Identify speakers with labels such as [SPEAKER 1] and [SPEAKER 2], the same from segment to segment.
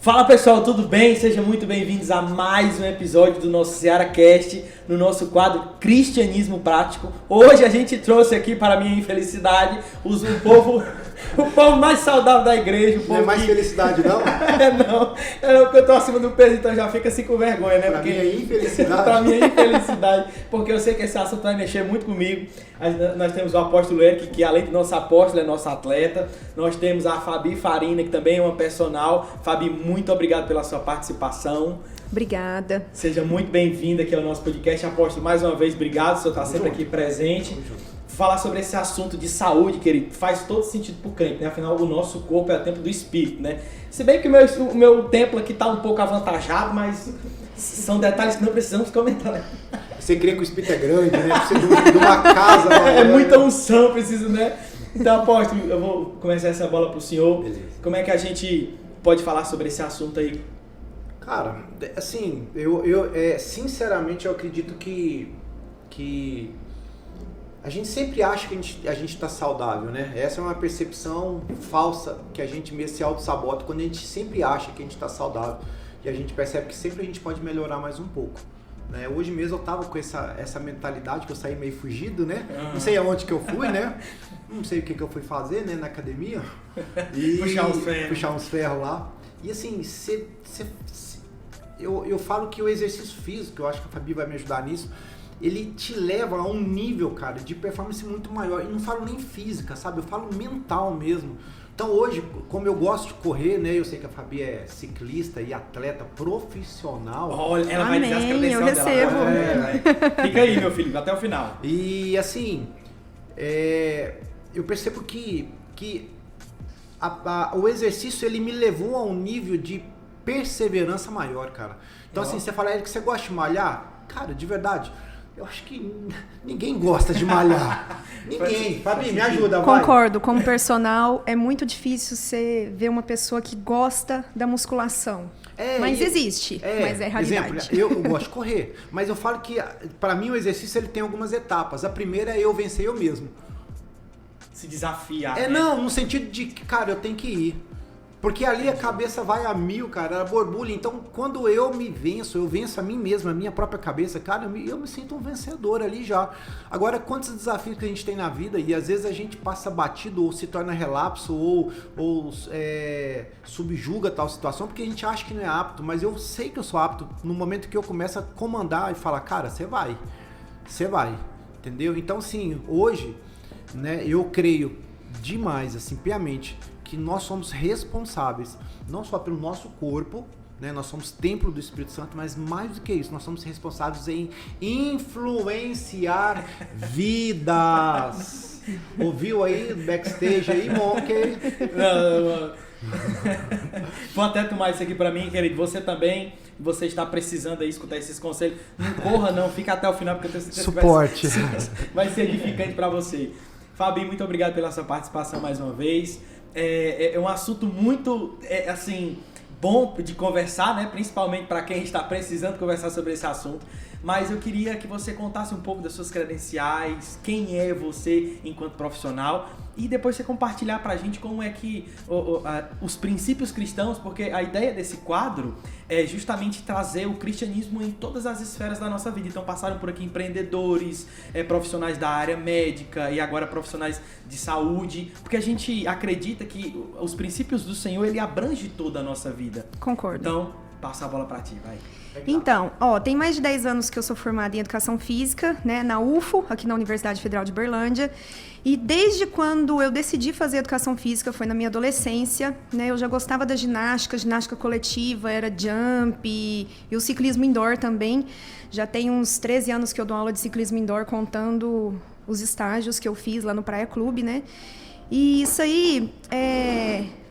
[SPEAKER 1] Fala pessoal, tudo bem? Sejam muito bem-vindos a mais um episódio do nosso Seara Cast, no nosso quadro Cristianismo Prático. Hoje a gente trouxe aqui, para minha infelicidade, o povo mais saudável da igreja.
[SPEAKER 2] Não é mais felicidade, não?
[SPEAKER 1] É porque eu tô acima do peso, então já fica assim com vergonha, né?
[SPEAKER 2] Pra mim é infelicidade.
[SPEAKER 1] Pra mim é infelicidade, porque eu sei que esse assunto vai mexer muito comigo. Nós temos o apóstolo Eric, que além de nosso apóstolo, é nosso atleta. Nós temos a Fabi Farina, que também é uma personal. Fabi, muito obrigado pela sua participação.
[SPEAKER 3] Obrigada.
[SPEAKER 1] Seja muito bem-vinda aqui ao nosso podcast. Apóstolo, mais uma vez, obrigado. O senhor está sempre aqui presente. Falar sobre esse assunto de saúde, querido, faz todo sentido pro crente, né? Afinal, o nosso corpo é o templo do Espírito, né? Se bem que o meu templo aqui tá um pouco avantajado, mas são detalhes que não precisamos comentar.
[SPEAKER 2] Você crê que o Espírito é grande, né? Precisa de uma casa.
[SPEAKER 1] É muita unção, preciso, né? Então, apóstolo, eu vou começar essa bola pro senhor.
[SPEAKER 2] Beleza.
[SPEAKER 1] Como é que a gente pode falar sobre esse assunto aí?
[SPEAKER 2] Cara, assim, sinceramente eu acredito que a gente sempre acha que a gente tá saudável, né? Essa é uma percepção falsa que a gente mesmo se auto-sabota quando a gente sempre acha que a gente tá saudável e a gente percebe que sempre a gente pode melhorar mais um pouco. Né? Hoje mesmo eu tava com essa mentalidade que eu saí meio fugido, né? Não sei aonde que eu fui, né? Não sei o que eu fui fazer, né? Na academia. E puxar uns ferros lá. E assim, eu falo que o exercício físico, eu acho que a Fabi vai me ajudar nisso, ele te leva a um nível, cara, de performance muito maior. E não falo nem física, sabe? Eu falo mental mesmo. Então hoje, como eu gosto de correr, né? Eu sei que a Fabi é ciclista e atleta profissional.
[SPEAKER 1] Olha, ela vai dizer as credenciais dela.
[SPEAKER 3] Eu recebo.
[SPEAKER 1] Fica aí, meu filho, até o final.
[SPEAKER 2] E assim, eu percebo que o exercício, ele me levou a um nível de perseverança maior, cara. Então assim, você fala, Eric, você gosta de malhar? Cara, de verdade, eu acho que ninguém gosta de malhar. Ninguém. Fabi, me ajuda, vai.
[SPEAKER 3] Concordo. Como personal, é muito difícil você ver uma pessoa que gosta da musculação. Mas existe, mas é realidade.
[SPEAKER 2] Exemplo, eu gosto de correr, mas eu falo que, para mim, o exercício ele tem algumas etapas. A primeira é eu vencer eu mesmo.
[SPEAKER 1] Se desafiar. Né?
[SPEAKER 2] Não, no sentido de que, cara, eu tenho que ir. Porque ali a cabeça vai a mil, cara, ela borbulha. Então, quando eu venço a mim mesmo, a minha própria cabeça, cara, eu me sinto um vencedor ali já. Agora, quantos desafios que a gente tem na vida e às vezes a gente passa batido ou se torna relapso ou subjuga tal situação porque a gente acha que não é apto, mas eu sei que eu sou apto no momento que eu começo a comandar e falar, cara, você vai, entendeu? Então, assim, hoje, né, eu creio demais, assim, piamente, que nós somos responsáveis, não só pelo nosso corpo, né? Nós somos templo do Espírito Santo, mas mais do que isso, nós somos responsáveis em influenciar vidas. Ouviu aí, backstage aí, Monkey?
[SPEAKER 1] Não. Vou até tomar isso aqui pra mim, querido. Você também, você está precisando aí escutar esses conselhos. Não corra não, fica até o final, porque eu tenho certeza
[SPEAKER 2] suporte.
[SPEAKER 1] Que vai ser edificante pra você. Fabi, muito obrigado pela sua participação mais uma vez. É um assunto muito, assim, bom de conversar, né? Principalmente para quem está precisando conversar sobre esse assunto. Mas eu queria que você contasse um pouco das suas credenciais, quem é você enquanto profissional, e depois você compartilhar pra gente como é que os princípios cristãos, porque a ideia desse quadro é justamente trazer o cristianismo em todas as esferas da nossa vida. Então passaram por aqui empreendedores, profissionais da área médica e agora profissionais de saúde, porque a gente acredita que os princípios do Senhor, ele abrange toda a nossa vida.
[SPEAKER 3] Concordo.
[SPEAKER 1] Então, passa a bola pra ti, vai.
[SPEAKER 3] Então, tem mais de 10 anos que eu sou formada em Educação Física, né, na UFO, aqui na Universidade Federal de Berlândia. E desde quando eu decidi fazer Educação Física, foi na minha adolescência, né, eu já gostava da ginástica coletiva, era jump e o ciclismo indoor também. Já tem uns 13 anos que eu dou aula de ciclismo indoor, contando os estágios que eu fiz lá no Praia Clube, né. E isso aí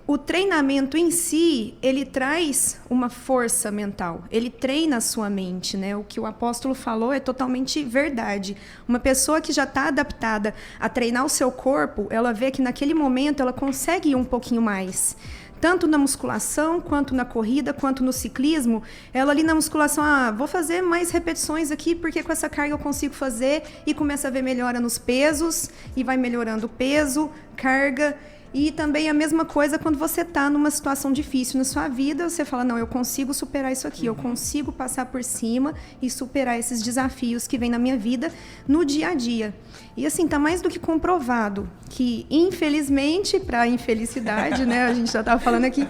[SPEAKER 3] o treinamento em si, ele traz uma força mental, ele treina a sua mente, né? O que o apóstolo falou é totalmente verdade. Uma pessoa que já está adaptada a treinar o seu corpo, ela vê que naquele momento ela consegue ir um pouquinho mais. Tanto na musculação, quanto na corrida, quanto no ciclismo, ela ali na musculação, vou fazer mais repetições aqui, porque com essa carga eu consigo fazer, e começa a ver melhora nos pesos, e vai melhorando o peso, carga. E também a mesma coisa quando você está numa situação difícil na sua vida, você fala, não, eu consigo superar isso aqui, eu consigo passar por cima e superar esses desafios que vêm na minha vida no dia a dia. E assim, tá mais do que comprovado que, infelizmente, para infelicidade, né, a gente já estava falando aqui,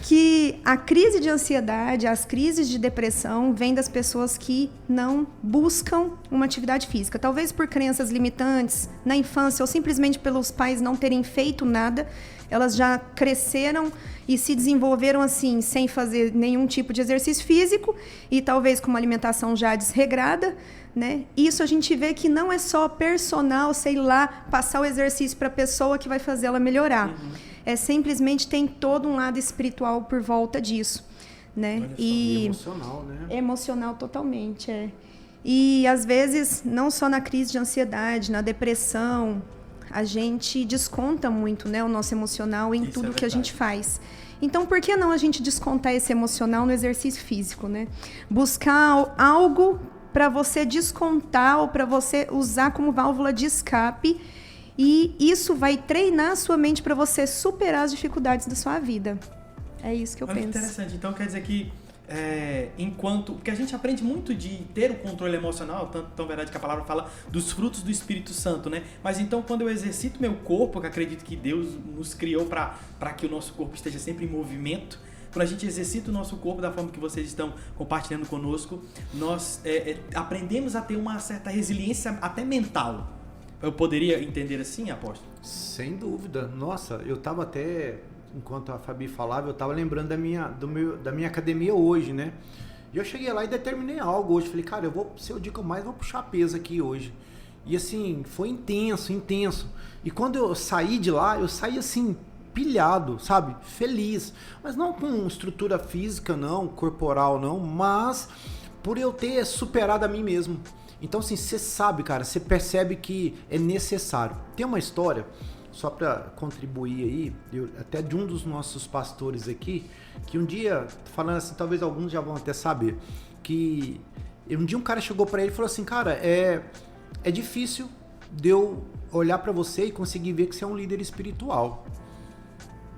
[SPEAKER 3] que a crise de ansiedade, as crises de depressão vêm das pessoas que não buscam uma atividade física. Talvez por crenças limitantes na infância ou simplesmente pelos pais não terem feito nada, elas já cresceram e se desenvolveram assim, sem fazer nenhum tipo de exercício físico e talvez com uma alimentação já desregrada, né? Isso a gente vê que não é só personal, sei lá, passar o exercício para a pessoa que vai fazer ela melhorar. É simplesmente tem todo um lado espiritual por volta disso, né?
[SPEAKER 2] Olha só, e emocional, né?
[SPEAKER 3] Emocional totalmente, é. E às vezes, não só na crise de ansiedade, na depressão, a gente desconta muito, né, o nosso emocional em tudo que a gente faz. Então, por que não a gente descontar esse emocional no exercício físico, né? Buscar algo para você descontar ou para você usar como válvula de escape. E isso vai treinar a sua mente para você superar as dificuldades da sua vida. É isso que eu penso.
[SPEAKER 1] Interessante. Então, quer dizer que, porque a gente aprende muito de ter o controle emocional, tão verdade que a palavra fala dos frutos do Espírito Santo, né? Mas então, quando eu exercito meu corpo, que acredito que Deus nos criou para que o nosso corpo esteja sempre em movimento, quando a gente exercita o nosso corpo da forma que vocês estão compartilhando conosco, nós aprendemos a ter uma certa resiliência até mental. Eu poderia entender assim, apóstolo?
[SPEAKER 2] Sem dúvida. Nossa, eu tava até, enquanto a Fabi falava, eu tava lembrando da minha academia hoje, né? E eu cheguei lá e determinei algo hoje. Falei, cara, eu vou ser o dia que eu mais vou puxar peso aqui hoje. E assim, foi intenso. E quando eu saí de lá, eu saí assim, pilhado, sabe? Feliz. Mas não com estrutura física, não, corporal, não, mas por eu ter superado a mim mesmo. Então, assim, você sabe, cara, você percebe que é necessário. Tem uma história, só para contribuir aí, até de um dos nossos pastores aqui, que um dia, falando assim, talvez alguns já vão até saber, que um dia um cara chegou para ele e falou assim, cara, é difícil de eu olhar para você e conseguir ver que você é um líder espiritual.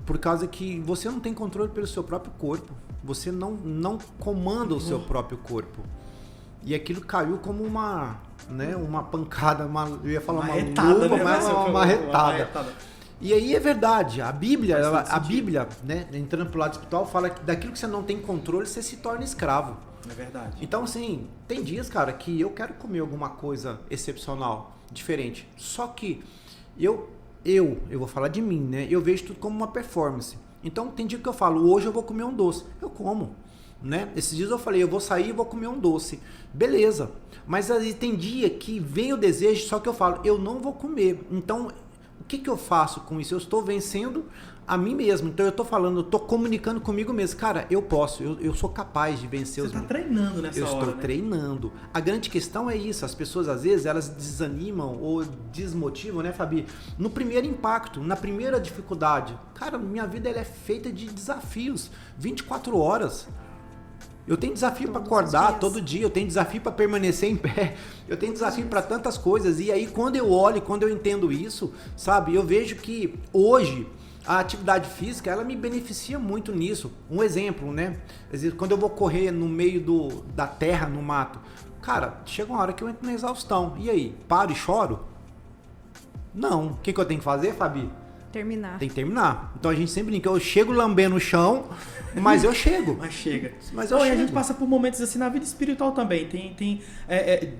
[SPEAKER 2] Por causa que você não tem controle pelo seu próprio corpo. Você não comanda o seu próprio corpo. E aquilo caiu como uma pancada, eu ia falar uma luva, mas uma retada. E aí é verdade, a Bíblia, né, entrando pro lado espiritual, fala que daquilo que você não tem controle, você se torna escravo.
[SPEAKER 1] É verdade.
[SPEAKER 2] Então, assim, tem dias, cara, que eu quero comer alguma coisa excepcional, diferente. Só que eu vou falar de mim, né? Eu vejo tudo como uma performance. Então, tem dia que eu falo, hoje eu vou comer um doce. Eu como. Né? Esses dias eu falei, eu vou sair e vou comer um doce. Beleza. Mas aí tem dia que vem o desejo, só que eu falo, eu não vou comer. Então, o que eu faço com isso? Eu estou vencendo a mim mesmo. Então, eu estou falando, eu estou comunicando comigo mesmo. Cara, eu posso, eu sou capaz de vencer os meus.
[SPEAKER 1] Você está treinando nessa hora,
[SPEAKER 2] Eu estou treinando. A grande questão é isso. As pessoas, às vezes, elas desanimam ou desmotivam, né, Fabi? No primeiro impacto, na primeira dificuldade. Cara, minha vida ela é feita de desafios. 24 horas. Eu tenho desafio para acordar todo dia, eu tenho desafio para permanecer em pé, eu tenho desafio para tantas coisas. E aí quando eu olho, quando eu entendo isso, sabe, eu vejo que hoje a atividade física, ela me beneficia muito nisso. Um exemplo, né? Quando eu vou correr no meio da terra, no mato, cara, chega uma hora que eu entro na exaustão. E aí, paro e choro? Não. O que eu tenho que fazer, Fabi?
[SPEAKER 3] Terminar.
[SPEAKER 2] Tem que terminar. Então a gente sempre brinca, eu chego lambendo o chão, mas eu chego.
[SPEAKER 1] Mas chega.
[SPEAKER 2] Mas
[SPEAKER 1] e a gente passa por momentos assim na vida espiritual também. Tem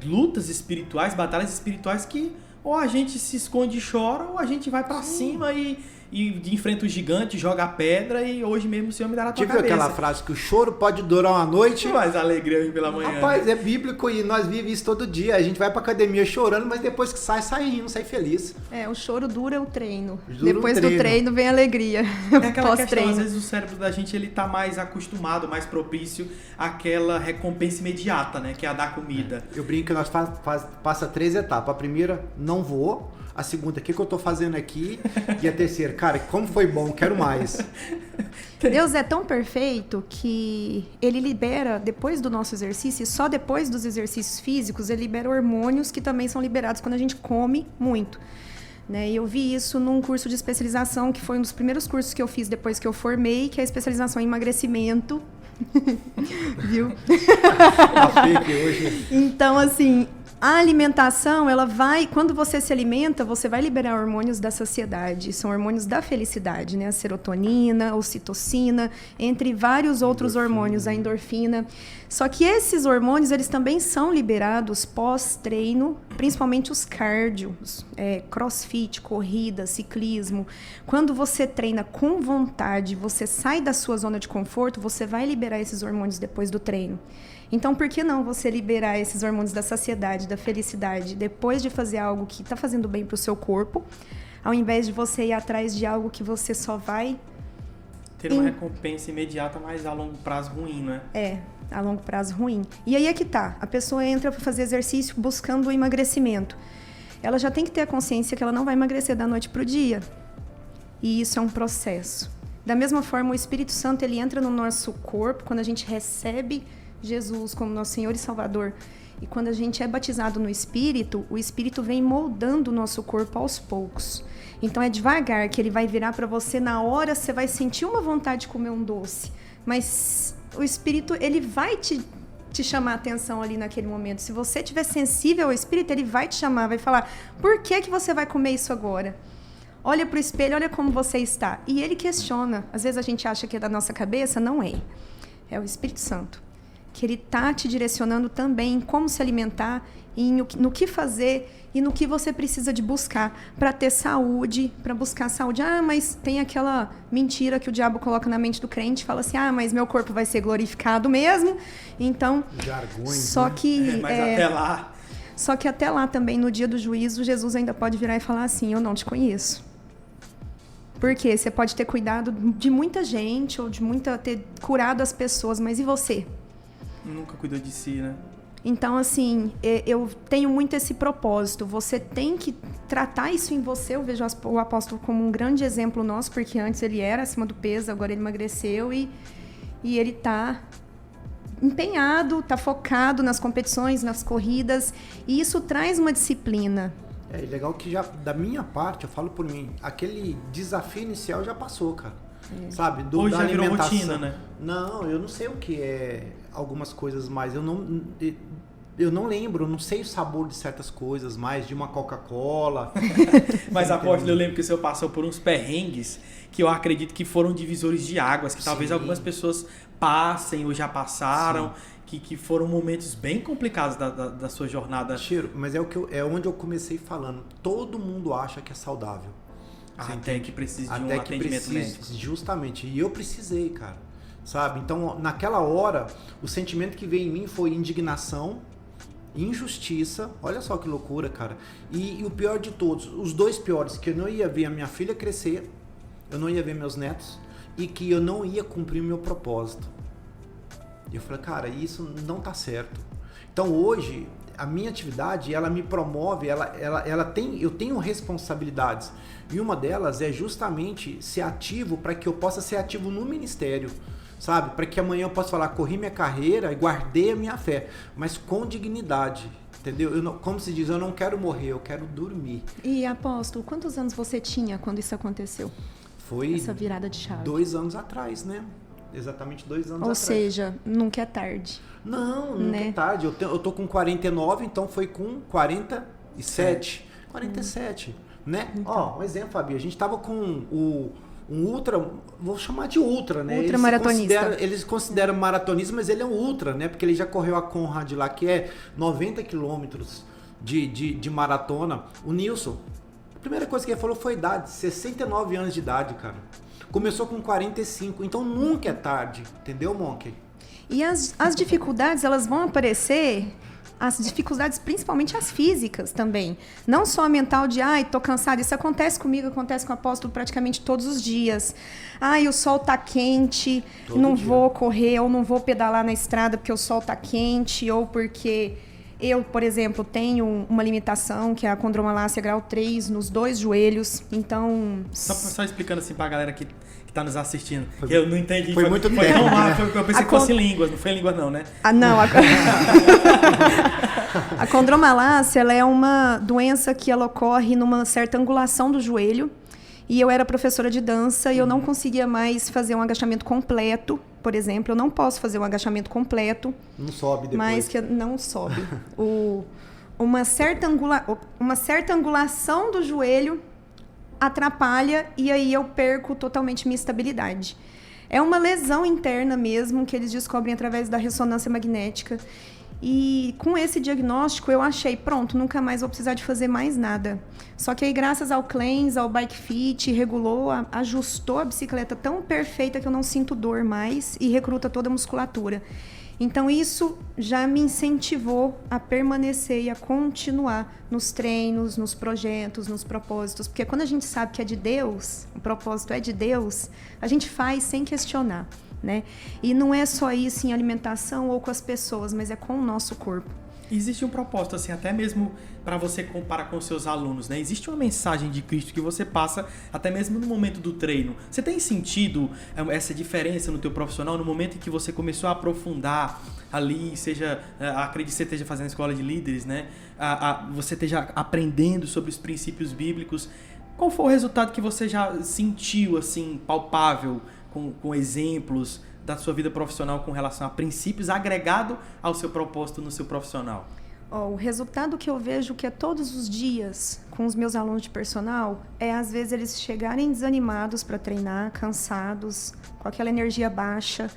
[SPEAKER 1] lutas espirituais, batalhas espirituais que ou a gente se esconde e chora, ou a gente vai pra cima e enfrenta o gigante, joga a pedra e hoje mesmo o Senhor me dará a tua cabeça.
[SPEAKER 2] Viu aquela frase que o choro pode durar uma noite,
[SPEAKER 1] mas a alegria vem pela manhã.
[SPEAKER 2] Rapaz, é bíblico e nós vivemos isso todo dia. A gente vai pra academia chorando, mas depois que sai rindo, sai feliz.
[SPEAKER 3] O choro dura o treino. Depois do treino vem a alegria.
[SPEAKER 1] É aquela questão, às vezes o cérebro da gente ele tá mais acostumado, mais propício àquela recompensa imediata, né? Que é a da comida.
[SPEAKER 2] Eu brinco que nós passa 3 etapas. A primeira, não vou. A segunda, o que eu tô fazendo aqui? E a terceira, cara, como foi bom, quero mais.
[SPEAKER 3] Deus é tão perfeito que ele libera, depois do nosso exercício, e só depois dos exercícios físicos, ele libera hormônios que também são liberados quando a gente come muito. né? E eu vi isso num curso de especialização, que foi um dos primeiros cursos que eu fiz depois que eu formei, que é a especialização em emagrecimento. Viu? Então, assim, a alimentação, ela vai... Quando você se alimenta, você vai liberar hormônios da saciedade. São hormônios da felicidade, né? A serotonina, a ocitocina, entre vários outros hormônios, a endorfina. Só que esses hormônios, eles também são liberados pós-treino, principalmente os cardios, crossfit, corrida, ciclismo. Quando você treina com vontade, você sai da sua zona de conforto, você vai liberar esses hormônios depois do treino. Então, por que não você liberar esses hormônios da saciedade, da felicidade, depois de fazer algo que está fazendo bem para o seu corpo, ao invés de você ir atrás de algo que você só vai...
[SPEAKER 1] Ter uma recompensa imediata, mas a longo prazo ruim, né?
[SPEAKER 3] A longo prazo ruim. E aí é que tá. A pessoa entra para fazer exercício buscando o emagrecimento. Ela já tem que ter a consciência que ela não vai emagrecer da noite para o dia. E isso é um processo. Da mesma forma, o Espírito Santo, ele entra no nosso corpo quando a gente recebe Jesus como nosso Senhor e Salvador. E quando a gente é batizado no Espírito, o Espírito vem moldando o nosso corpo aos poucos. Então é devagar que ele vai virar para você, na hora você vai sentir uma vontade de comer um doce. Mas o Espírito, ele vai te chamar a atenção ali naquele momento. Se você estiver sensível ao Espírito, ele vai te chamar, vai falar, por que que você vai comer isso agora? Olha para o espelho, olha como você está. E ele questiona. Às vezes a gente acha que é da nossa cabeça, não é. É o Espírito Santo. Que ele está te direcionando também em como se alimentar, no que fazer e no que você precisa de buscar para ter saúde, para buscar saúde. Ah, mas tem aquela mentira que o diabo coloca na mente do crente, fala assim, mas meu corpo vai ser glorificado mesmo. Então,
[SPEAKER 2] jargões,
[SPEAKER 3] só
[SPEAKER 2] né?
[SPEAKER 3] que...
[SPEAKER 1] Mas até lá...
[SPEAKER 3] Só que até lá também, no dia do juízo, Jesus ainda pode virar e falar assim, eu não te conheço. Porque você pode ter cuidado de muita gente, ou ter curado as pessoas, mas e você?
[SPEAKER 1] Nunca cuidou de si, né?
[SPEAKER 3] Então, assim, eu tenho muito esse propósito. Você tem que tratar isso em você. Eu vejo o apóstolo como um grande exemplo nosso, porque antes ele era acima do peso, agora ele emagreceu e ele está empenhado, está focado nas competições, nas corridas. E isso traz uma disciplina.
[SPEAKER 2] É legal que já, da minha parte, eu falo por mim, aquele desafio inicial já passou, cara. Sabe?
[SPEAKER 1] Hoje
[SPEAKER 2] da
[SPEAKER 1] já virou
[SPEAKER 2] alimentação.
[SPEAKER 1] rotina, né?
[SPEAKER 2] Não, eu não sei o que é algumas coisas mais. Eu não lembro, eu não sei o sabor de certas coisas mais, de uma Coca-Cola.
[SPEAKER 1] Mas, apóstolo, eu lembro que o senhor passou por uns perrengues que eu acredito que foram divisores de águas, que talvez algumas pessoas passem ou já passaram, que foram momentos bem complicados da sua jornada.
[SPEAKER 2] Cheiro, mas é onde eu comecei falando. Todo mundo acha que é saudável.
[SPEAKER 1] Até que precisa de um atendimento médico.
[SPEAKER 2] Justamente. E eu precisei, cara. Sabe? Então, naquela hora, o sentimento que veio em mim foi indignação, injustiça. Olha só que loucura, cara. E o pior de todos, os dois piores, que eu não ia ver a minha filha crescer, eu não ia ver meus netos, e que eu não ia cumprir o meu propósito. E eu falei, cara, isso não tá certo. Então, hoje, a minha atividade, ela me promove, eu tenho responsabilidades. E uma delas é justamente ser ativo para que eu possa ser ativo no ministério, sabe? Para que amanhã eu possa falar, corri minha carreira e guardei a minha fé, mas com dignidade, entendeu? Como se diz, eu não quero morrer, eu quero dormir.
[SPEAKER 3] E, apóstolo, quantos anos você tinha quando isso aconteceu?
[SPEAKER 2] Foi
[SPEAKER 3] essa virada de chave.
[SPEAKER 2] 2 anos atrás, né? Exatamente 2 anos atrás.
[SPEAKER 3] Ou seja, nunca é tarde.
[SPEAKER 2] Não, nunca é tarde. Eu tô com 49, então foi com 47. 47, né? Ó, um exemplo, Fabi. A gente tava com um ultra, vou chamar de ultra, né?
[SPEAKER 3] Ultramaratonista.
[SPEAKER 2] Eles consideram maratonista, mas ele é um ultra, né? Porque ele já correu a Conrad lá, que é 90 quilômetros de maratona. O Nilson, a primeira coisa que ele falou foi idade, 69 anos de idade, cara. Começou com 45, então nunca é tarde, entendeu, Monkey?
[SPEAKER 3] E as dificuldades, elas vão aparecer, as dificuldades principalmente as físicas também. Não só a mental de, tô cansado. Isso acontece comigo, acontece com o apóstolo praticamente todos os dias. O sol tá quente, não vou correr, ou não vou pedalar na estrada porque o sol tá quente, ou porque Eu, por exemplo, tenho uma limitação, que é a condromalácia grau 3 nos 2 joelhos, então...
[SPEAKER 1] Só explicando assim pra galera que tá nos assistindo, que eu não entendi.
[SPEAKER 2] Foi muito
[SPEAKER 1] tempo. Eu pensei que fosse línguas, não foi línguas não, né?
[SPEAKER 3] Não. A condromalácia, ela é uma doença que ela ocorre numa certa angulação do joelho, e eu era professora de dança e eu não conseguia mais fazer um agachamento completo, por exemplo. Eu não posso fazer um agachamento completo.
[SPEAKER 2] Não sobe depois.
[SPEAKER 3] Mas que não sobe. Uma certa angulação do joelho atrapalha e aí eu perco totalmente minha estabilidade. É uma lesão interna mesmo que eles descobrem através da ressonância magnética. E com esse diagnóstico eu achei, pronto, nunca mais vou precisar de fazer mais nada. Só que aí graças ao Cleans, ao Bike Fit, regulou, ajustou a bicicleta tão perfeita que eu não sinto dor mais e recruta toda a musculatura. Então isso já me incentivou a permanecer e a continuar nos treinos, nos projetos, nos propósitos. Porque quando a gente sabe que é de Deus, o propósito é de Deus, a gente faz sem questionar. Né? E não é só isso em alimentação ou com as pessoas, mas é com o nosso corpo.
[SPEAKER 1] Existe um propósito, assim, até mesmo para você comparar com seus alunos, né? Existe uma mensagem de Cristo que você passa até mesmo no momento do treino. Você tem sentido essa diferença no teu profissional no momento em que você começou a aprofundar ali, seja, acredito que você esteja fazendo escola de líderes, né? Você esteja aprendendo sobre os princípios bíblicos. Qual foi o resultado que você já sentiu, assim, palpável, com exemplos da sua vida profissional com relação a princípios agregado ao seu propósito no seu profissional?
[SPEAKER 3] O resultado que eu vejo que é todos os dias com os meus alunos de personal é, às vezes, eles chegarem desanimados para treinar, cansados, com aquela energia baixa,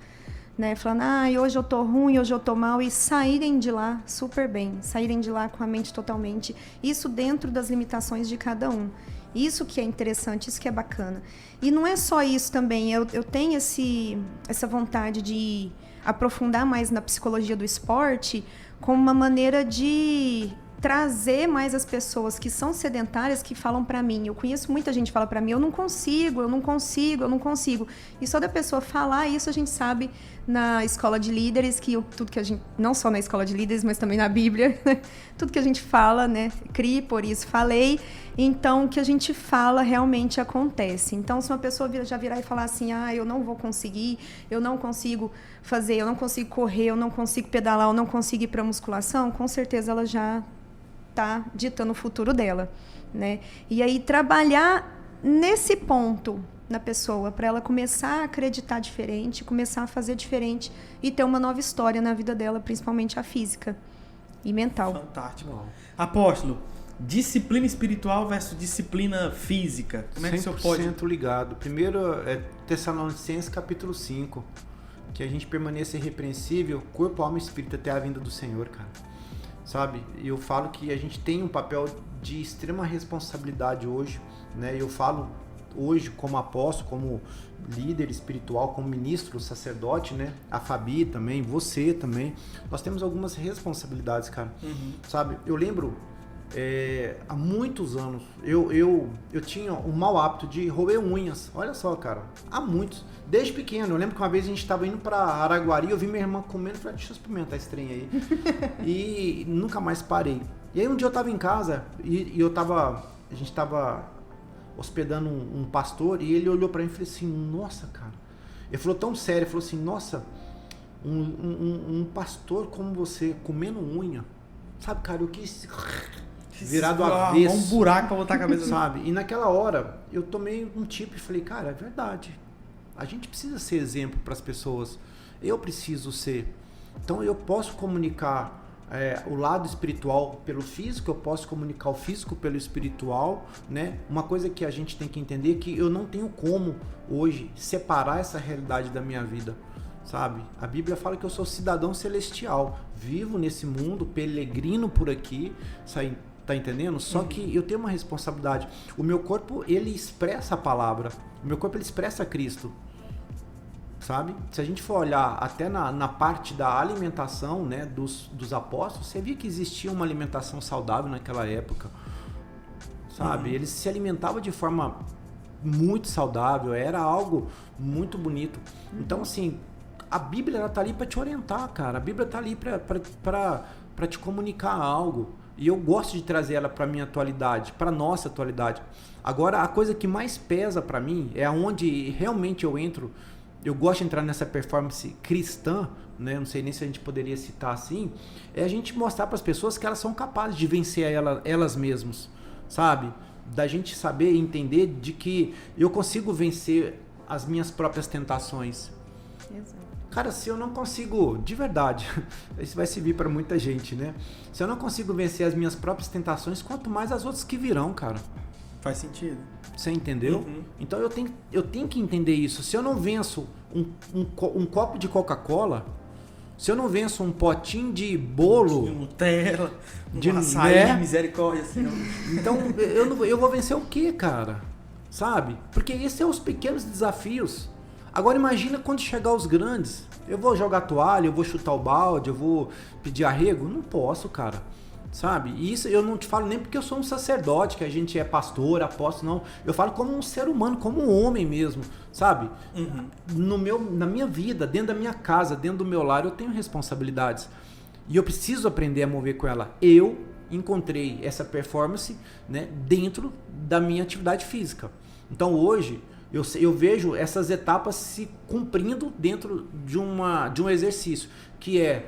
[SPEAKER 3] né? Falando, hoje eu tô ruim, hoje eu tô mal, e saírem de lá super bem, saírem de lá com a mente totalmente, isso dentro das limitações de cada um. Isso que é interessante, isso que é bacana. E não é só isso também, eu tenho essa vontade de aprofundar mais na psicologia do esporte como uma maneira de trazer mais as pessoas que são sedentárias, que falam pra mim. Eu conheço muita gente que fala pra mim, eu não consigo. E só da pessoa falar isso, a gente sabe na escola de líderes, tudo que a gente, não só na escola de líderes, mas também na Bíblia, tudo que a gente fala, né? Crie, por isso falei. Então, o que a gente fala realmente acontece. Então, se uma pessoa já virar e falar assim, eu não vou conseguir, eu não consigo fazer, eu não consigo correr, eu não consigo pedalar, eu não consigo ir pra musculação, com certeza ela já está ditando o futuro dela, né? E aí trabalhar nesse ponto na pessoa, para ela começar a acreditar diferente, começar a fazer diferente e ter uma nova história na vida dela, principalmente a física e mental.
[SPEAKER 1] Fantástico. Apóstolo, disciplina espiritual versus disciplina física. Como é que o senhor pode...
[SPEAKER 2] 100% ligado. Primeiro é Tessalonicenses capítulo 5, que a gente permaneça irrepreensível, corpo, alma e espírito até a vinda do Senhor, cara. Sabe? E eu falo que a gente tem um papel de extrema responsabilidade hoje, né? Eu falo hoje como apóstolo, como líder espiritual, como ministro, sacerdote, né? A Fabi também, você também. Nós temos algumas responsabilidades, cara. Sabe? Eu lembro, há muitos anos, eu tinha um mau hábito de roer unhas. Olha só, cara. Há muitos. Desde pequeno. Eu lembro que uma vez a gente estava indo para Araguari, eu vi minha irmã comendo e falei, deixa eu experimentar esse trem aí. E nunca mais parei. E aí um dia eu estava em casa e a gente estava hospedando um pastor e ele olhou para mim e falou assim, nossa, cara. Ele falou tão sério, falou assim, nossa, um pastor como você comendo unha. Sabe, cara, eu quis virar do avesso.
[SPEAKER 1] Um buraco pra botar a cabeça.
[SPEAKER 2] Sabe? E naquela hora eu tomei um tipo e falei, cara, é verdade. A gente precisa ser exemplo para as pessoas. Eu preciso ser. Então eu posso comunicar o lado espiritual pelo físico, eu posso comunicar o físico pelo espiritual, né? Uma coisa que a gente tem que entender é que eu não tenho como hoje separar essa realidade da minha vida, sabe? A Bíblia fala que eu sou cidadão celestial, vivo nesse mundo, peregrino por aqui, tá entendendo? Só que eu tenho uma responsabilidade. O meu corpo, ele expressa a palavra. O meu corpo, ele expressa Cristo. Sabe? Se a gente for olhar até na parte da alimentação, né, dos apóstolos, você via que existia uma alimentação saudável naquela época. Sabe? Eles se alimentavam de forma muito saudável, era algo muito bonito. Então, assim, a Bíblia ela tá ali para te orientar, cara. A Bíblia tá ali para para te comunicar algo. E eu gosto de trazer ela para minha atualidade, para nossa atualidade. Agora, a coisa que mais pesa para mim é onde realmente eu entro. Eu gosto de entrar nessa performance cristã, né? Não sei nem se a gente poderia citar assim. É a gente mostrar para as pessoas que elas são capazes de vencer elas mesmas, sabe? Da gente saber e entender de que eu consigo vencer as minhas próprias tentações.
[SPEAKER 3] Exato.
[SPEAKER 2] Cara, se eu não consigo, de verdade, isso vai servir para muita gente, né? Se eu não consigo vencer as minhas próprias tentações, quanto mais as outras que virão, cara.
[SPEAKER 1] Faz sentido.
[SPEAKER 2] Você entendeu?
[SPEAKER 1] Uhum.
[SPEAKER 2] Então eu tenho que entender isso. Se eu não venço um copo de Coca-Cola, se eu não venço um potinho de bolo...
[SPEAKER 1] De Nutella,
[SPEAKER 2] de
[SPEAKER 1] açaí,
[SPEAKER 2] né?
[SPEAKER 1] misericórdia, assim.
[SPEAKER 2] Então eu vou vencer o quê, cara? Sabe? Porque esses são os pequenos desafios. Agora imagina quando chegar os grandes. Eu vou jogar toalha, eu vou chutar o balde, eu vou pedir arrego? Não posso, cara. Sabe? E isso eu não te falo nem porque eu sou um sacerdote, que a gente é pastor, apóstolo, não. Eu falo como um ser humano, como um homem mesmo, sabe? Uhum. Na minha vida, dentro da minha casa, dentro do meu lar, eu tenho responsabilidades. E eu preciso aprender a mover com ela. Eu encontrei essa performance, né, dentro da minha atividade física. Então hoje... Eu vejo essas etapas se cumprindo dentro de um exercício, que é,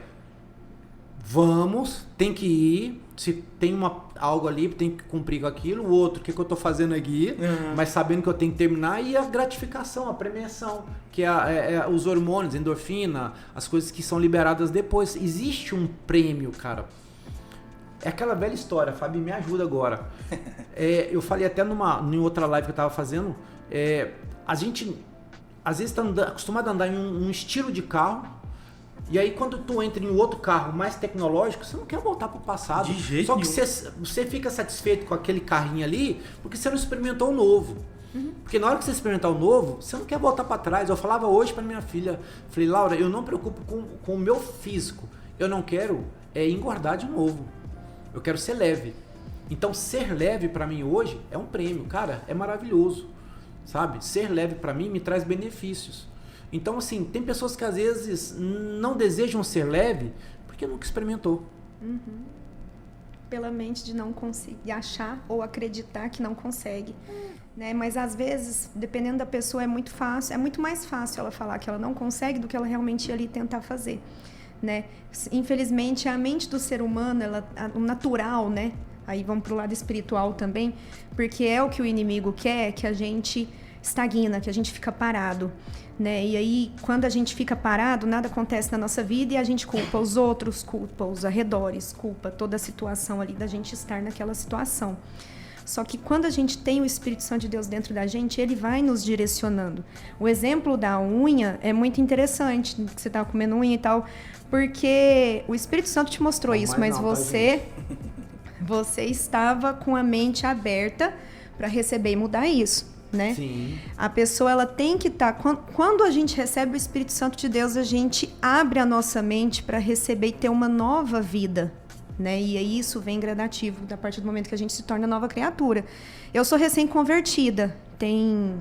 [SPEAKER 2] tem que ir, se tem algo ali, tem que cumprir com aquilo, o outro, o que eu estou fazendo aqui, mas sabendo que eu tenho que terminar, e a gratificação, a premiação, que é os hormônios, endorfina, as coisas que são liberadas depois. Existe um prêmio, cara. É aquela velha história, Fabi, me ajuda agora. Eu falei até em outra live que eu estava fazendo, a gente às vezes está acostumado a andar em um estilo de carro, e aí quando tu entra em outro carro mais tecnológico, você não quer voltar para o passado.
[SPEAKER 1] De jeito
[SPEAKER 2] Só que
[SPEAKER 1] nenhum.
[SPEAKER 2] você fica satisfeito com aquele carrinho ali, porque você não experimentou o novo. Porque na hora que você experimentar o novo, você não quer voltar para trás. Eu falava hoje para minha filha, falei, Laura, eu não me preocupo com o meu físico, eu não quero engordar de novo, eu quero ser leve. Então ser leve para mim hoje é um prêmio, cara, é maravilhoso, sabe? Ser leve para mim me traz benefícios. Então assim, tem pessoas que às vezes não desejam ser leve porque nunca experimentou.
[SPEAKER 3] Pela mente de não conseguir achar ou acreditar que não consegue, né? Mas às vezes, dependendo da pessoa, é muito mais fácil ela falar que ela não consegue do que ela realmente ir ali tentar fazer, né? Infelizmente, a mente do ser humano, o natural, né? Aí vamos pro lado espiritual também, porque é o que o inimigo quer, que a gente estagna, que a gente fica parado, né? E aí, quando a gente fica parado, nada acontece na nossa vida e a gente culpa os outros, culpa os arredores, culpa toda a situação ali da gente estar naquela situação. Só que quando a gente tem o Espírito Santo de Deus dentro da gente, ele vai nos direcionando. O exemplo da unha é muito interessante, que você estava comendo unha e tal, porque o Espírito Santo te mostrou isso, mas você estava com a mente aberta para receber e mudar isso, né? Sim. A pessoa, ela tem que estar... Quando a gente recebe o Espírito Santo de Deus, a gente abre a nossa mente para receber e ter uma nova vida, né? E aí isso vem gradativo, a partir do momento que a gente se torna nova criatura. Eu sou recém-convertida, tem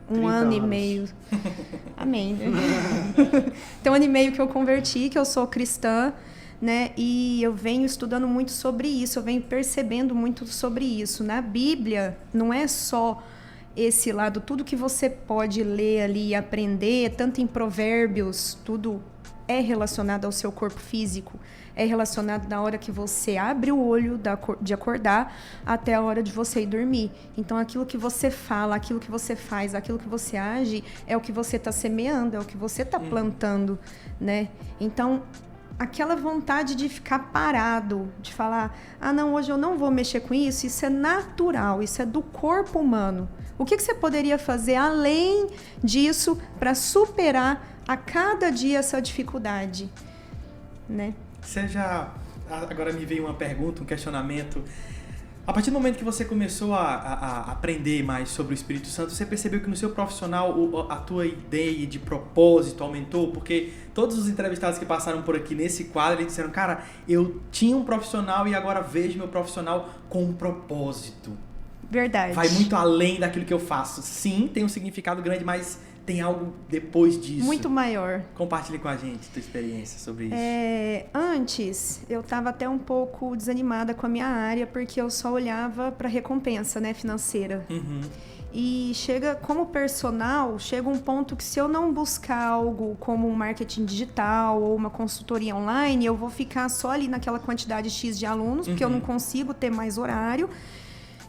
[SPEAKER 3] um ano e meio... Amém, né? Tem um ano e meio que eu converti, que eu sou cristã, né? E eu venho estudando muito sobre isso, eu venho percebendo muito sobre isso. Na Bíblia, não é só esse lado, tudo que você pode ler ali e aprender, tanto em Provérbios, tudo é relacionado ao seu corpo físico, é relacionado na hora que você abre o olho de acordar até a hora de você ir dormir. Então, aquilo que você fala, aquilo que você faz, aquilo que você age, é o que você está semeando, é o que você está plantando, né? Então, aquela vontade de ficar parado, de falar, não, hoje eu não vou mexer com isso, isso é natural, isso é do corpo humano. O que você poderia fazer além disso para superar a cada dia essa dificuldade, né?
[SPEAKER 1] Agora me veio uma pergunta, um questionamento. A partir do momento que você começou a aprender mais sobre o Espírito Santo, você percebeu que no seu profissional a tua ideia de propósito aumentou? Porque todos os entrevistados que passaram por aqui nesse quadro, eles disseram, cara, eu tinha um profissional e agora vejo meu profissional com um propósito.
[SPEAKER 3] Verdade.
[SPEAKER 1] vai muito além daquilo que eu faço. Sim, tem um significado grande, mas tem algo depois disso.
[SPEAKER 3] Muito maior.
[SPEAKER 1] Compartilhe com a gente tua experiência sobre isso.
[SPEAKER 3] Antes, eu estava até um pouco desanimada com a minha área, porque eu só olhava para recompensa, né, financeira.
[SPEAKER 1] Uhum.
[SPEAKER 3] E como personal, chega um ponto que se eu não buscar algo como um marketing digital ou uma consultoria online, eu vou ficar só ali naquela quantidade X de alunos, porque eu não consigo ter mais horário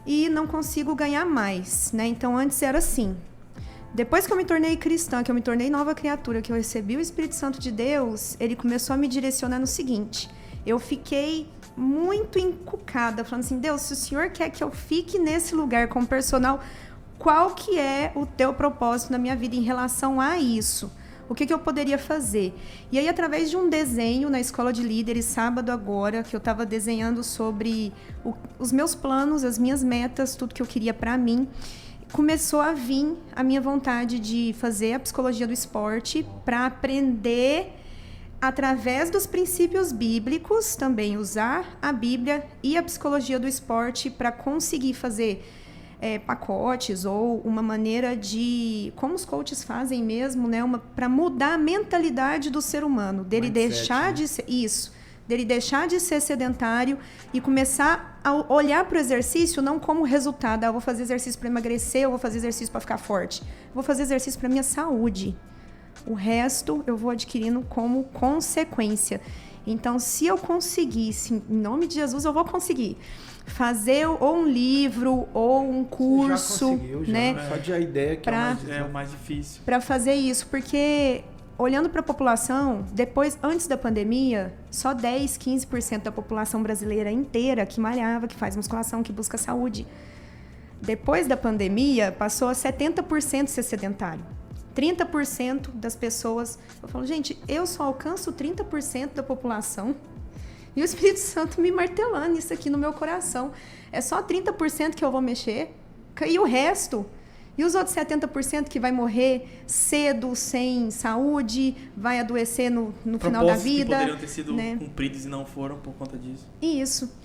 [SPEAKER 3] e não consigo ganhar mais, né? Então, antes era assim. Depois que eu me tornei cristã, que eu me tornei nova criatura, que eu recebi o Espírito Santo de Deus, ele começou a me direcionar no seguinte: eu fiquei muito encucada, falando assim, Deus, se o Senhor quer que eu fique nesse lugar como personal, qual que é o teu propósito na minha vida em relação a isso? O que eu poderia fazer? E aí, através de um desenho na Escola de Líderes, sábado agora, que eu estava desenhando sobre os meus planos, as minhas metas, tudo que eu queria para mim, começou a vir a minha vontade de fazer a psicologia do esporte para aprender, através dos princípios bíblicos, também usar a Bíblia e a psicologia do esporte para conseguir fazer pacotes ou uma maneira de, como os coaches fazem mesmo, né, para mudar a mentalidade do ser humano, dele deixar de ser dele deixar de ser sedentário e começar a olhar para o exercício não como resultado, eu vou fazer exercício para emagrecer, eu vou fazer exercício para ficar forte, eu vou fazer exercício para minha saúde. O resto eu vou adquirindo como consequência. Então, se eu conseguisse, em nome de Jesus, eu vou conseguir fazer ou um livro ou um curso,
[SPEAKER 2] já conseguiu, né? Só de a ideia que
[SPEAKER 1] é o mais difícil.
[SPEAKER 3] Para fazer isso, porque olhando para a população, antes da pandemia, só 10, 15% da população brasileira inteira que malhava, que faz musculação, que busca saúde. Depois da pandemia, passou a 70% ser sedentário. 30% das pessoas... Eu falo, gente, eu só alcanço 30% da população e o Espírito Santo me martelando isso aqui no meu coração. É só 30% que eu vou mexer. E o resto... E os outros 70% que vai morrer cedo, sem saúde, vai adoecer no final da vida.
[SPEAKER 1] Que poderiam ter sido cumpridos e não foram por conta disso.
[SPEAKER 3] Isso.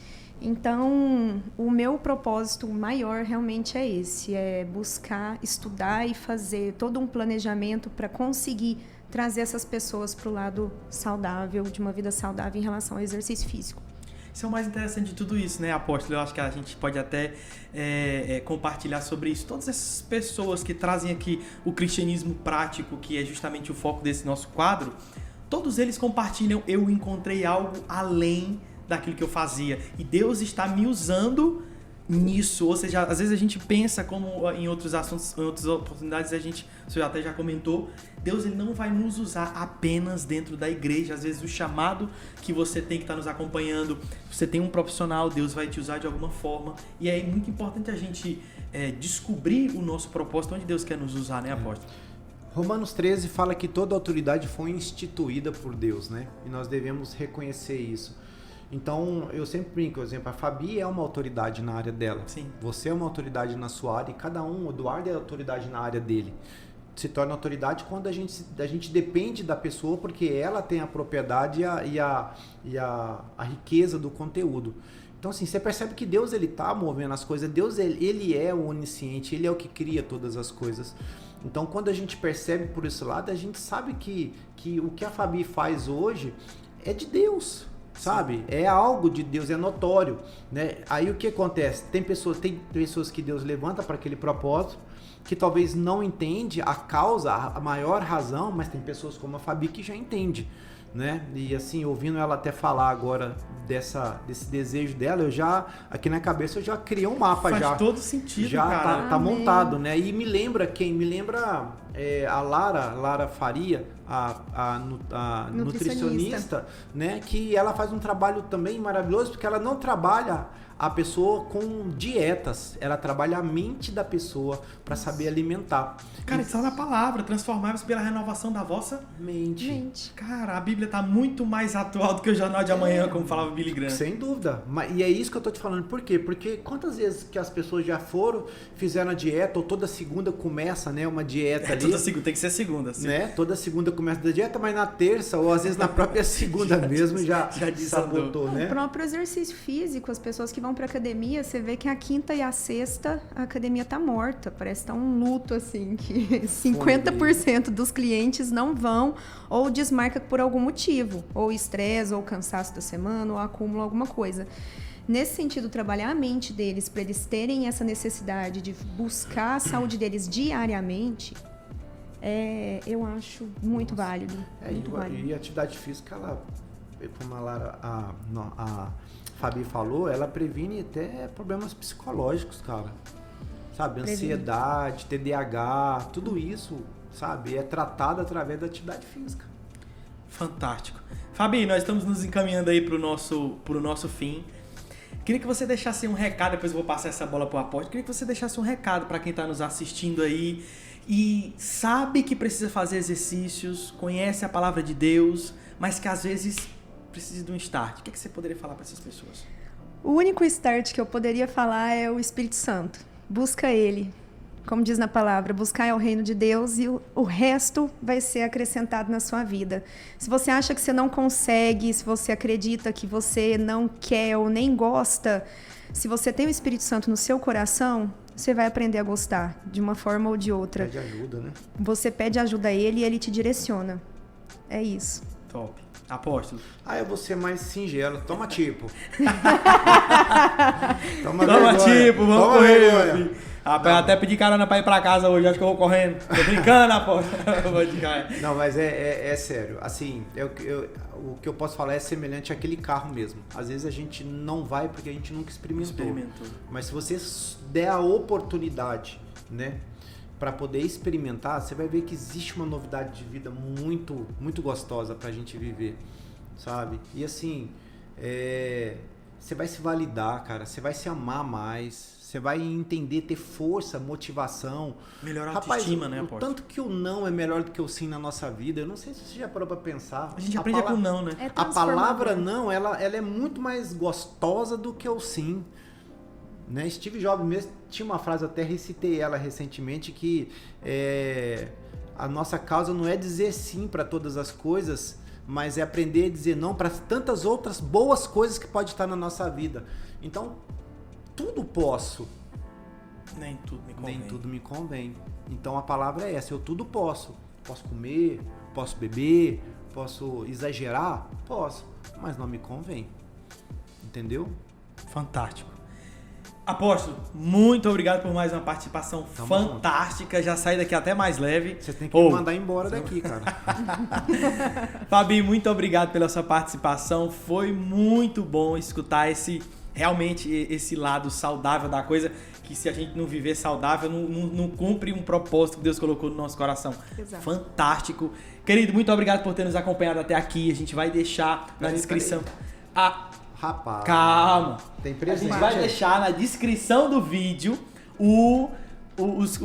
[SPEAKER 3] Então, o meu propósito maior realmente é esse, é buscar, estudar e fazer todo um planejamento para conseguir trazer essas pessoas para o lado saudável, de uma vida saudável em relação ao exercício físico.
[SPEAKER 1] Isso é o mais interessante de tudo isso, né, Apóstolo? Eu acho que a gente pode até compartilhar sobre isso. Todas essas pessoas que trazem aqui o cristianismo prático, que é justamente o foco desse nosso quadro, todos eles compartilham, eu encontrei algo além daquilo que eu fazia. E Deus está me usando nisso. Ou seja, às vezes a gente pensa, como em outros assuntos, em outras oportunidades, você até já comentou, Deus ele não vai nos usar apenas dentro da igreja. Às vezes o chamado que você tem que estar nos acompanhando, você tem um profissional, Deus vai te usar de alguma forma. E é muito importante a gente descobrir o nosso propósito, onde Deus quer nos usar, né, apóstolo?
[SPEAKER 2] Romanos 13 fala que toda autoridade foi instituída por Deus, né? E nós devemos reconhecer isso. Então, eu sempre brinco, por exemplo, a Fabi é uma autoridade na área dela.
[SPEAKER 1] Sim.
[SPEAKER 2] Você é uma autoridade na sua área e cada um, o Eduardo é autoridade na área dele. Se torna autoridade quando a gente depende da pessoa, porque ela tem a propriedade e a riqueza do conteúdo. Então, assim, você percebe que Deus ele tá movendo as coisas. Deus ele é o onisciente, ele é o que cria todas as coisas. Então, quando a gente percebe por esse lado, a gente sabe que o que a Fabi faz hoje é de Deus. Sabe? É algo de Deus, é notório, né? Aí o que acontece? Tem pessoas que Deus levanta para aquele propósito, que talvez não entende a causa, a maior razão, mas tem pessoas como a Fabi que já entende, né? E assim, ouvindo ela até falar agora desse desejo dela, eu já, aqui na cabeça, eu já criei um mapa.
[SPEAKER 1] Faz
[SPEAKER 2] já.
[SPEAKER 1] todo sentido,
[SPEAKER 2] já
[SPEAKER 1] cara.
[SPEAKER 2] tá montado, né? E me lembra quem? Me lembra a Lara Faria, a nutricionista, né? Que ela faz um trabalho também maravilhoso, porque ela não trabalha a pessoa com dietas, ela trabalha a mente da pessoa para saber alimentar.
[SPEAKER 1] Cara, isso é na palavra, transformar-vos pela renovação da vossa
[SPEAKER 2] mente.
[SPEAKER 1] Cara, a Bíblia Bíblia está muito mais atual do que o Jornal de Amanhã, como falava Billy Graham.
[SPEAKER 2] Sem dúvida. E é isso que eu tô te falando. Por quê? Porque quantas vezes que as pessoas já foram, fizeram a dieta, ou toda segunda começa, né, uma dieta ali.
[SPEAKER 1] Toda segunda, tem que ser segunda. Assim.
[SPEAKER 2] Né? Toda segunda começa a dieta, mas na terça, ou às vezes na própria segunda mesmo, já sabotou, né?
[SPEAKER 3] O próprio exercício físico, as pessoas que vão pra academia, você vê que a quinta e a sexta, a academia tá morta. Parece que tá um luto, assim, que 50% dos clientes não vão ou desmarca por algum motivo, ou estresse, ou cansaço da semana, ou acúmulo alguma coisa. Nesse sentido, trabalhar a mente deles para eles terem essa necessidade de buscar a saúde deles diariamente, eu acho muito válido. Muito válido.
[SPEAKER 2] E a atividade física, ela, como a Fabi falou, ela previne até problemas psicológicos, cara. Sabe, ansiedade, TDAH, tudo isso, sabe, é tratado através da atividade física.
[SPEAKER 1] Fantástico. Fabi, nós estamos nos encaminhando aí pro nosso fim. Queria que você deixasse um recado, depois eu vou passar essa bola pro Apóstolo. Queria que você deixasse um recado para quem está nos assistindo aí e sabe que precisa fazer exercícios, conhece a palavra de Deus, mas que às vezes precisa de um start. O que você poderia falar para essas pessoas?
[SPEAKER 3] O único start que eu poderia falar é o Espírito Santo. Busca ele. Como diz na palavra, buscar é o reino de Deus e o resto vai ser acrescentado na sua vida. Se você acha que você não consegue, se você acredita que você não quer ou nem gosta, se você tem o Espírito Santo no seu coração, você vai aprender a gostar, de uma forma ou de outra.
[SPEAKER 2] Pede ajuda, né?
[SPEAKER 3] Você pede ajuda a ele e ele te direciona. É isso.
[SPEAKER 1] Top. Apóstolo.
[SPEAKER 2] Eu vou ser mais singelo. Toma tipo.
[SPEAKER 1] Toma tipo, vamos correr, meu filho. Até pedi carona pra ir pra casa hoje, acho que eu vou correndo. Tô brincando, apóstolo.
[SPEAKER 2] Não, mas é sério. Assim, o que eu posso falar é semelhante àquele carro mesmo. Às vezes a gente não vai porque a gente nunca experimentou. Mas se você der a oportunidade, né, para poder experimentar, você vai ver que existe uma novidade de vida muito, muito gostosa pra gente viver, sabe? E assim, você vai se validar, cara, você vai se amar mais, você vai entender, ter força, motivação.
[SPEAKER 1] Melhorar a autoestima, né,
[SPEAKER 2] Apóstolo? Tanto que o não é melhor do que o sim na nossa vida, eu não sei se você já parou pra pensar.
[SPEAKER 1] A gente aprende com o não, né?
[SPEAKER 2] A palavra não, ela é muito mais gostosa do que o sim. Né? Steve Jobs mesmo tinha uma frase, até recitei ela recentemente, que a nossa causa não é dizer sim para todas as coisas, mas é aprender a dizer não para tantas outras boas coisas que pode estar na nossa vida. Então, tudo posso.
[SPEAKER 1] Nem tudo me convém.
[SPEAKER 2] Então a palavra é essa, eu tudo posso. Posso comer, posso beber, posso exagerar? Posso, mas não me convém. Entendeu?
[SPEAKER 1] Fantástico. Apóstolo, muito obrigado por mais uma participação fantástica. Junto. Já saí daqui até mais leve.
[SPEAKER 2] Você tem que me mandar embora daqui, cara.
[SPEAKER 1] Fabi, muito obrigado pela sua participação. Foi muito bom escutar realmente esse lado saudável da coisa, que se a gente não viver saudável, não cumpre um propósito que Deus colocou no nosso coração.
[SPEAKER 3] Exato.
[SPEAKER 1] Fantástico. Querido, muito obrigado por ter nos acompanhado até aqui. A gente vai deixar na descrição...
[SPEAKER 2] Rapaz,
[SPEAKER 1] calma.
[SPEAKER 2] Tem presente.
[SPEAKER 1] A gente vai deixar na descrição do vídeo o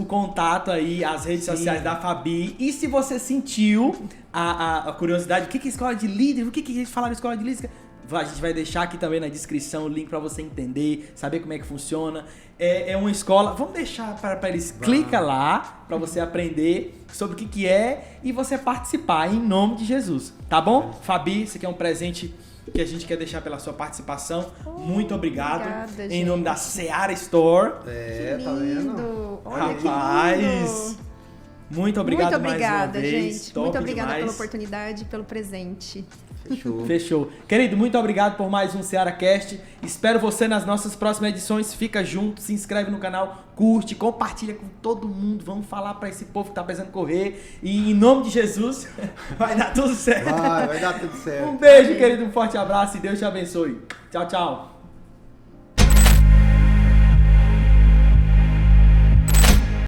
[SPEAKER 1] contato aí, as redes sociais da Fabi. E se você sentiu a curiosidade, o que é escola de líder? O que a gente fala na escola de líder? A gente vai deixar aqui também na descrição o link para você entender, saber como é que funciona. É uma escola. Vamos deixar para eles. Clica lá para você aprender sobre o que é e você participar em nome de Jesus. Tá bom? Fabi, esse aqui é um presente que a gente quer deixar pela sua participação. Muito obrigado.
[SPEAKER 3] Obrigada,
[SPEAKER 1] em nome da Seara Store.
[SPEAKER 2] Tá vendo?
[SPEAKER 3] Olha,
[SPEAKER 1] rapaz,
[SPEAKER 3] que lindo.
[SPEAKER 1] Muito obrigado
[SPEAKER 3] muito obrigada,
[SPEAKER 1] mais uma vez.
[SPEAKER 3] gente.
[SPEAKER 1] Top
[SPEAKER 3] muito obrigada
[SPEAKER 1] demais.
[SPEAKER 3] pela oportunidade e pelo presente.
[SPEAKER 1] Fechou. Querido, muito obrigado por mais um SearaCast. Espero você nas nossas próximas edições. Fica junto, se inscreve no canal, curte, compartilha com todo mundo. Vamos falar para esse povo que tá precisando correr. E em nome de Jesus, vai dar tudo certo.
[SPEAKER 2] Vai dar tudo certo.
[SPEAKER 1] Um beijo, querido, um forte abraço e Deus te abençoe. Tchau, tchau.